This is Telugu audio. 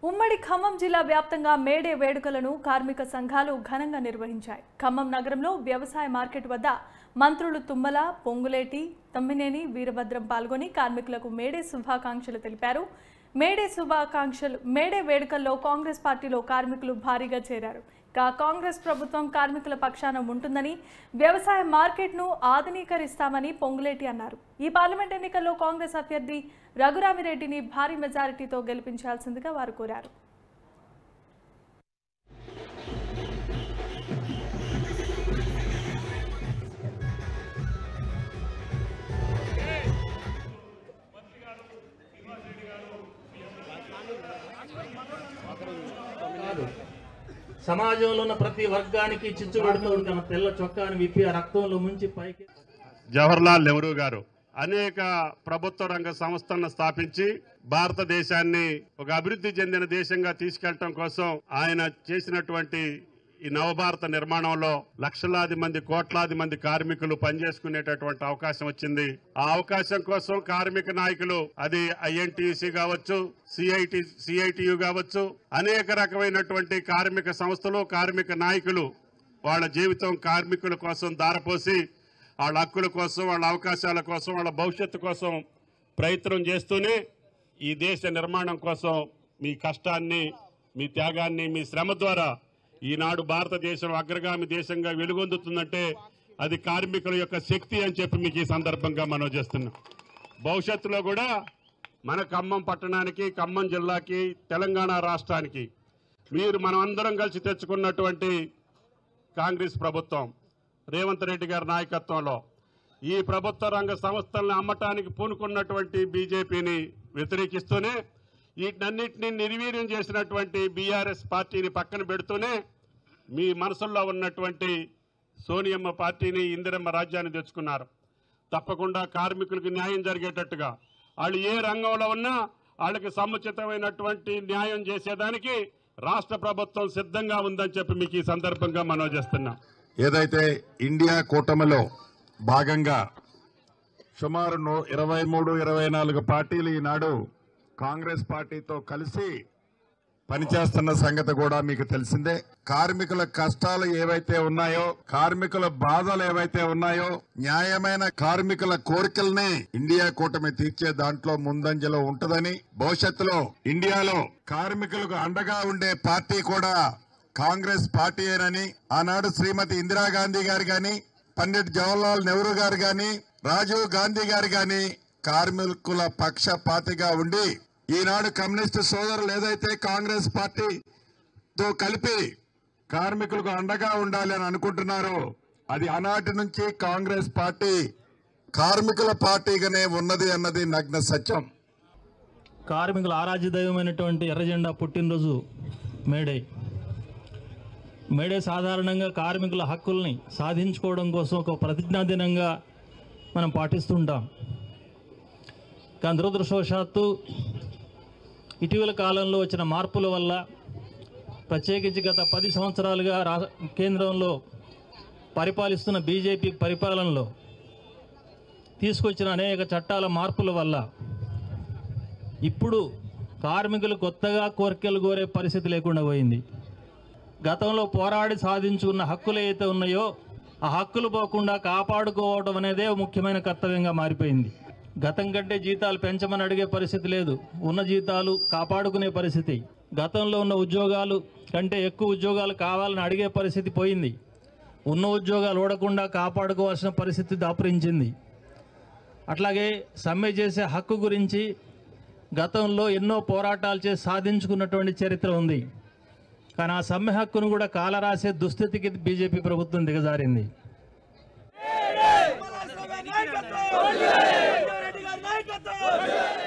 ఉమ్మడి ఖమ్మం జిల్లా వ్యాప్తంగా మేడే వేడుకలను కార్మిక సంఘాలు ఘనంగా నిర్వహించాయి. ఖమ్మం నగరంలో వ్యవసాయ మార్కెట్ వద్ద మంత్రులు తుమ్మల, పొంగులేటి, తమ్మినేని వీరభద్రం పాల్గొని కార్మికులకు మేడే శుభాకాంక్షలు తెలిపారు. మేడే వేడుకల్లో కాంగ్రెస్ పార్టీలో కార్మికులు భారీగా చేరారు. కాంగ్రెస్ ప్రభుత్వం కార్మికుల పక్షాన ఉంటుందని, వ్యవసాయ మార్కెట్ను ఆధునీకరిస్తామని పొంగులేటి అన్నారు. ఈ పార్లమెంట్ ఎన్నికల్లో కాంగ్రెస్ అభ్యర్థి రఘురామిరెడ్డిని భారీ మెజారిటీతో గెలిపించాల్సిందిగా వారు కోరారు. సమాజంలో ఉన్న ప్రతి వర్గానికి చిచ్చుబడుతూ తన తెల్ల చొక్కాని విప్పి ఆ రక్తంలో ముంచి పైకి జవహర్లాల్ నెహ్రూ గారు అనేక ప్రభుత్వ రంగ సంస్థలను స్థాపించి భారతదేశాన్ని ఒక అభివృద్ధి చెందిన దేశంగా తీసుకెళ్లడం కోసం ఆయన చేసినటువంటి ఈ నవభారత నిర్మాణంలో లక్షలాది మంది కోట్లాది మంది కార్మికులు పనిచేసుకునేటటువంటి అవకాశం వచ్చింది. ఆ అవకాశం కోసం కార్మిక నాయకులు, అది ఐఎన్టీయూసీ కావచ్చు, సిఐటియు కావచ్చు, అనేక రకమైనటువంటి కార్మిక సంస్థలు, కార్మిక నాయకులు వాళ్ళ జీవితం కార్మికుల కోసం దారపోసి వాళ్ళ హక్కుల కోసం, వాళ్ళ అవకాశాల కోసం, వాళ్ళ భవిష్యత్తు కోసం ప్రయత్నం చేస్తూనే ఈ దేశ నిర్మాణం కోసం మీ కష్టాన్ని, మీ త్యాగాన్ని, మీ శ్రమ ద్వారా ఈనాడు భారతదేశం అగ్రగామి దేశంగా వెలుగొందుతుందంటే అది కార్మికుల యొక్క శక్తి అని చెప్పి మీకు ఈ సందర్భంగా మనం చేస్తున్నాం. భవిష్యత్తులో కూడా మన ఖమ్మం పట్టణానికి, ఖమ్మం జిల్లాకి, తెలంగాణ రాష్ట్రానికి మనం అందరం కలిసి తెచ్చుకున్నటువంటి కాంగ్రెస్ ప్రభుత్వం రేవంత్ రెడ్డి గారి నాయకత్వంలో ఈ ప్రభుత్వ రంగ సంస్థలను అమ్మటానికి పూనుకున్నటువంటి బీజేపీని వ్యతిరేకిస్తూనే వీటన్నిటిని నిర్వీర్యం చేసినటువంటి బీఆర్ఎస్ పార్టీని పక్కన పెడుతూనే మీ మనసుల్లో ఉన్నటువంటి సోనియమ్మ పార్టీని, ఇందిరమ్మ రాజ్యాన్ని తెచ్చుకున్నారు. తప్పకుండా కార్మికులకు న్యాయం జరిగేటట్టుగా వాళ్ళు ఏ రంగంలో ఉన్నా వాళ్ళకి సముచితమైనటువంటి న్యాయం చేసేదానికి రాష్ట్ర ప్రభుత్వం సిద్ధంగా ఉందని చెప్పి మీకు ఈ సందర్భంగా మనం చేస్తున్నాం. ఏదైతే ఇండియా కూటమిలో భాగంగా సుమారు 23-24 పార్టీలు ఈనాడు కాంగ్రెస్ పార్టీతో కలిసి పనిచేస్తున్న సంగతి కూడా మీకు తెలిసిందే. కార్మికుల కష్టాలు ఏవైతే ఉన్నాయో, కార్మికుల బాధలు ఏవైతే ఉన్నాయో, న్యాయమైన కార్మికుల కోరికల్ని ఇండియా కూటమి తీర్చే దాంట్లో ముందంజలో ఉంటుందని, భవిష్యత్తులో ఇండియాలో కార్మికులకు అండగా ఉండే పార్టీ కూడా కాంగ్రెస్ పార్టీయేనని ఆనాడు శ్రీమతి ఇందిరాగాంధీ గారు గాని, పండిట్ జవహర్లాల్ నెహ్రూ గారు గాని, రాజీవ్ గాంధీ గారు గాని కార్మికుల పక్షపాతిగా ఉండి ఈనాడు కమ్యూనిస్టు సోదరులు ఏదైతే కాంగ్రెస్ పార్టీతో కలిపి కార్మికులకు అండగా ఉండాలి అని అనుకుంటున్నారో అది ఆనాటి నుంచి కాంగ్రెస్ పార్టీ కార్మికుల పార్టీగానే ఉన్నది అన్నది నగ్న సత్యం. కార్మికుల ఆరాధ్య దైవమైనటువంటి ఎర్రజెండా పుట్టినరోజు మేడే సాధారణంగా కార్మికుల హక్కుల్ని సాధించుకోవడం కోసం ఒక ప్రతిజ్ఞా దినంగా మనం పాటిస్తుంటాం. కానీ దురదృష్టవశాత్తు ఇటీవల కాలంలో వచ్చిన మార్పుల వల్ల, ప్రత్యేకించి గత 10 సంవత్సరాలుగా కేంద్రంలో పరిపాలిస్తున్న బీజేపీ పరిపాలనలో తీసుకొచ్చిన అనేక చట్టాల మార్పుల వల్ల ఇప్పుడు కార్మికులు కొత్తగా కోరికలు కోరే పరిస్థితి లేకుండా పోయింది. గతంలో పోరాడి సాధించుకున్న హక్కులు ఏవైతే ఉన్నాయో ఆ హక్కులు పోకుండా కాపాడుకోవడం అనేదే ముఖ్యమైన కర్తవ్యంగా మారిపోయింది. గతం కంటే జీతాలు పెంచమని అడిగే పరిస్థితి లేదు, ఉన్న జీతాలు కాపాడుకునే పరిస్థితి. గతంలో ఉన్న ఉద్యోగాలు కంటే ఎక్కువ ఉద్యోగాలు కావాలని అడిగే పరిస్థితి పోయింది. ఉన్న ఉద్యోగాలు ఓడకుండా కాపాడుకోవాల్సిన పరిస్థితి దాపురించింది. అట్లాగే సమ్మె చేసే హక్కు గురించి గతంలో ఎన్నో పోరాటాలు చేసి సాధించుకున్నటువంటి చరిత్ర ఉంది. కానీ ఆ సమ్మె హక్కును కూడా కాలరాసే దుస్థితికి బీజేపీ ప్రభుత్వం దిగజారింది. నాయకత్వం